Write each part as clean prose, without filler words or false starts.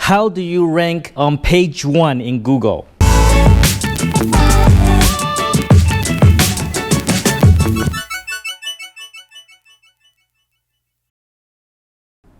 how do you rank on page 1 in Google?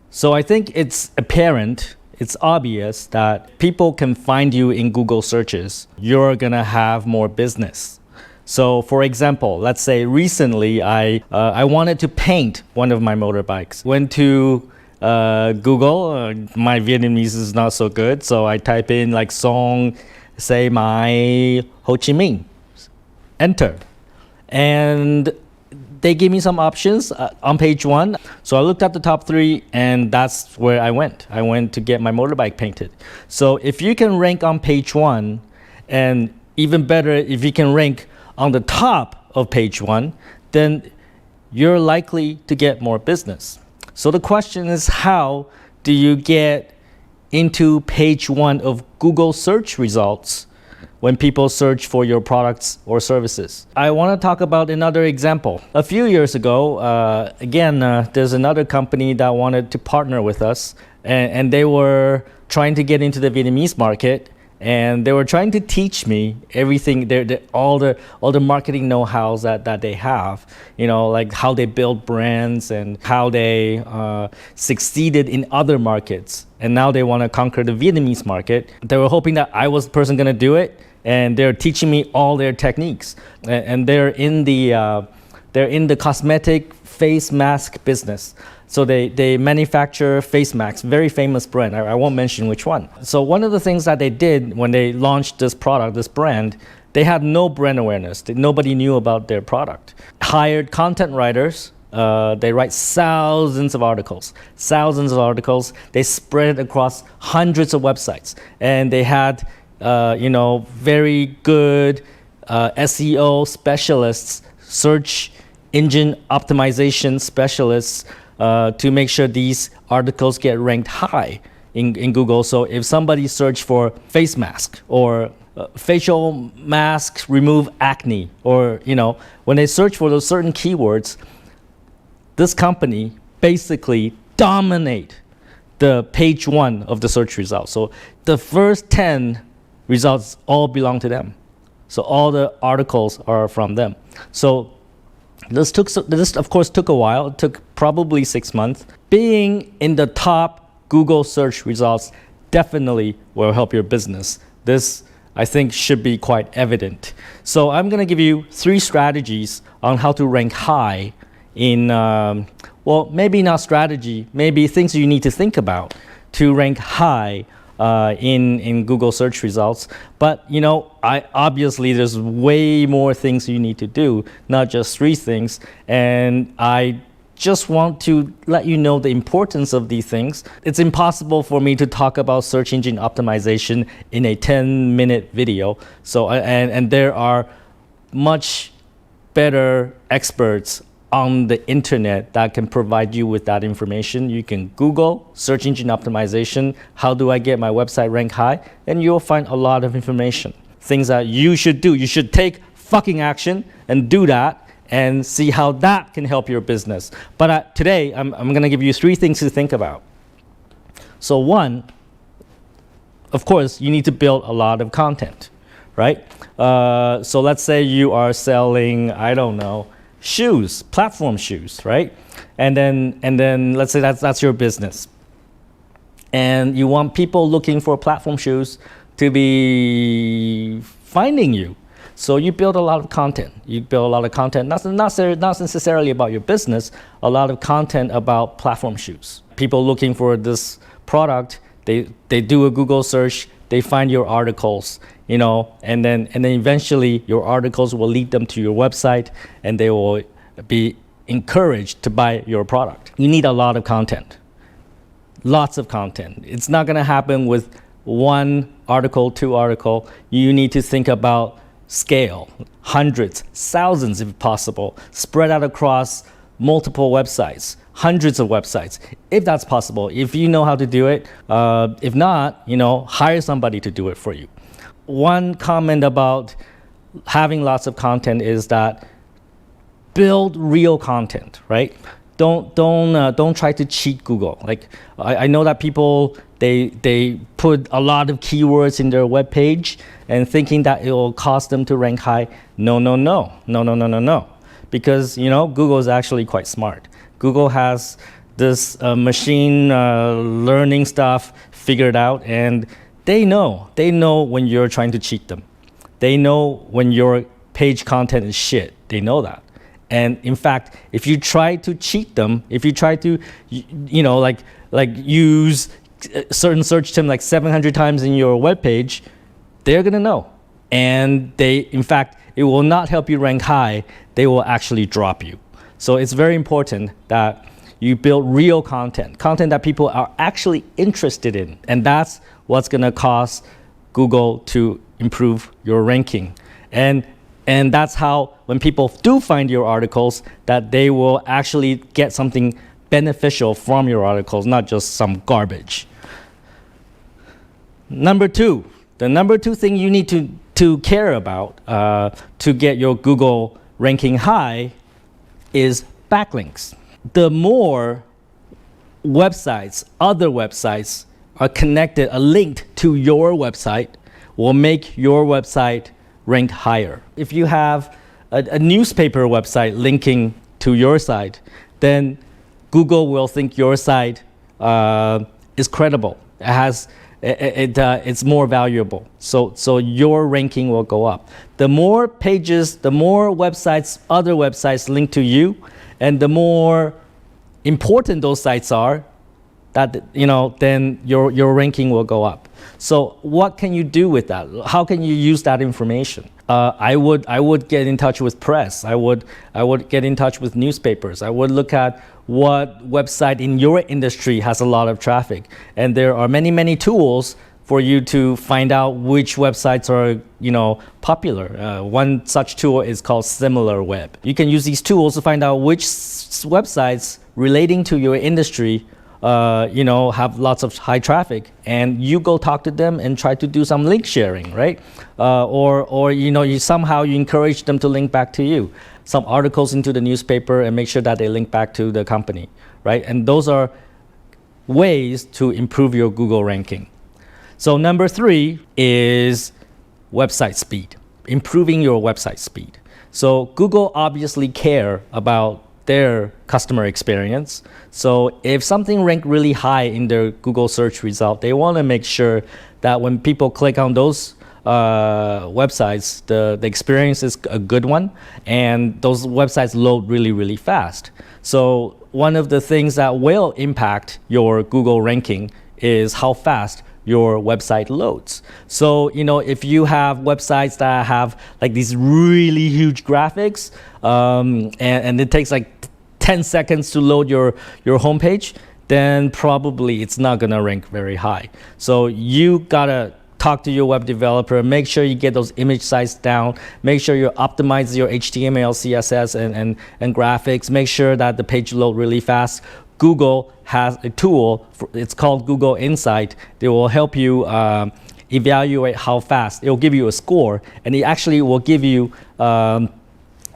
So I think it's apparent, it's obvious that people can find you in Google searches. You're gonna have more business. So for example, let's say recently I wanted to paint one of my motorbikes. Went to Google, my Vietnamese is not so good, so I type in like song, say my Ho Chi Minh, enter. And they gave me some options on page 1. So I looked at the top 3 and that's where I went. I went to get my motorbike painted. So if you can rank on page 1, and even better if you can rank on the top of page 1, then you're likely to get more business. So the question is, how do you get into page 1 of Google search results when people search for your products or services? I want to talk about another example. A few years ago, there's another company that wanted to partner with us, and they were trying to get into the Vietnamese market, and they were trying to teach me everything, all the marketing know-hows that they have, like how they build brands and how they succeeded in other markets. And now they want to conquer the Vietnamese market. They were hoping that I was the person going to do it, and they're teaching me all their techniques. And they're in the cosmetic face mask business. So they manufacture face masks, very famous brand. I won't mention which one. So one of the things that they did when they launched this product, this brand, they had no brand awareness. Nobody knew about their product. Hired content writers. They write thousands of articles. They spread it across hundreds of websites. And they had, very good SEO specialists, search engine optimization specialists, to make sure these articles get ranked high in Google. So if somebody search for face mask or facial mask remove acne, or when they search for those certain keywords, this company basically dominate the page 1 of the search results. So the first 10 results all belong to them. So all the articles are from them. So this of course took a while. It took probably 6 months. Being in the top Google search results definitely will help your business. This, I think, should be quite evident. So I'm going to give you 3 strategies on how to rank high in, maybe not strategy, maybe things you need to think about to rank high in Google search results. But obviously there's way more things you need to do, not just 3 things. And I just want to let you know the importance of these things. It's impossible for me to talk about search engine optimization in a 10-minute video. So and there are much better experts on the internet that can provide you with that information. You can Google search engine optimization, how do I get my website ranked high, and you'll find a lot of information. Things that you should do. You should take fucking action and do that and see how that can help your business. But today, I'm going to give you 3 things to think about. So 1, of course, you need to build a lot of content, right? So let's say you are selling, I don't know, shoes, platform shoes, right? And then let's say that's your business. And you want people looking for platform shoes to be finding you. So you build a lot of content. Not necessarily about your business, a lot of content about platform shoes. People looking for this product, they do a Google search, they find your articles, and then eventually your articles will lead them to your website, and they will be encouraged to buy your product. You need a lot of content, lots of content. It's not going to happen with 1 article, 2 article. You need to think about scale, hundreds, thousands if possible, spread out across multiple websites, hundreds of websites, if that's possible, if you know how to do it. If not, hire somebody to do it for you. One comment about having lots of content is that build real content, right? don't try to cheat Google. Like I know that people they put a lot of keywords in their web page and thinking that it will cause them to rank high. No. Because Google is actually quite smart. Google has this machine learning stuff figured out, and they know when you're trying to cheat them. They know when your page content is shit. They know that. And in fact, if you try to cheat them, if you try to, like use a certain search term like 700 times in your web page, they're gonna know. And in fact, it will not help you rank high. They will actually drop you. So it's very important that you build real content that people are actually interested in. And that's what's gonna cause Google to improve your ranking. And that's how, when people do find your articles, that they will actually get something beneficial from your articles, not just some garbage. Number two, the number two thing you need to care about to get your Google ranking high is backlinks. The more websites, other websites are connected, are linked to your website, will make your website rank higher. If you have a newspaper website linking to your site, then Google will think your site is credible. It's more valuable. So your ranking will go up. The more pages, the more websites, other websites link to you, and the more important those sites are, then your ranking will go up. So what can you do with that? How can you use that information? I would get in touch with press. I would get in touch with newspapers. I would look at what website in your industry has a lot of traffic. And there are many tools for you to find out which websites are popular. One such tool is called SimilarWeb. You can use these tools to find out which websites relating to your industry have lots of high traffic, and you go talk to them and try to do some link sharing, right? Or you somehow encourage them to link back to you, some articles into the newspaper, and make sure that they link back to the company, right? And those are ways to improve your Google ranking. So number three is website speed, improving your website speed. So Google obviously care about their customer experience. So if something ranked really high in their Google search result, they want to make sure that when people click on those websites, the experience is a good one, and those websites load really fast. So one of the things that will impact your Google ranking is how fast your website loads. So if you have websites that have like these really huge graphics, and it takes like 10 seconds to load your homepage, then probably it's not gonna rank very high. So you gotta talk to your web developer, make sure you get those image size down, make sure you optimize your HTML, CSS, and graphics, make sure that the page load really fast. Google has a tool, it's called Google Insight. They will help you evaluate how fast. It will give you a score, and it actually will give you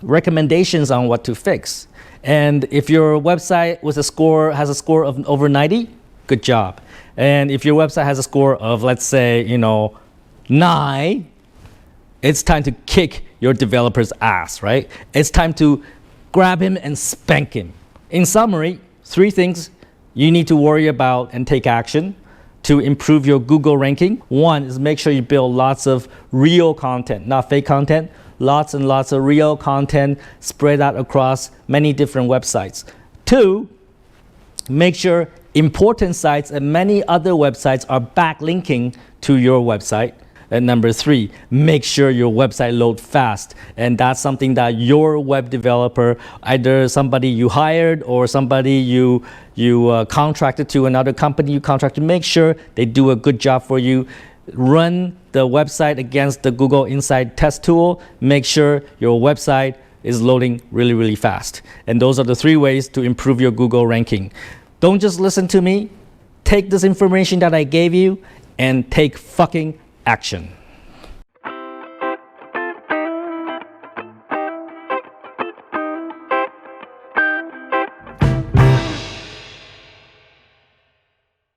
recommendations on what to fix. And if your website has a score of over 90, good job. And if your website has a score of, let's say, 9, it's time to kick your developer's ass, right? It's time to grab him and spank him. In summary, 3 things you need to worry about and take action to improve your Google ranking. 1 is make sure you build lots of real content, not fake content. Lots and lots of real content spread out across many different websites. 2, make sure important sites and many other websites are backlinking to your website. And number 3, make sure your website loads fast. And that's something that your web developer, either somebody you hired or somebody you contracted to another company you contracted, make sure they do a good job for you. Run the website against the Google Insight test tool. Make sure your website is loading really fast. And those are the 3 ways to improve your Google ranking. Don't just listen to me. Take this information that I gave you and take fucking action.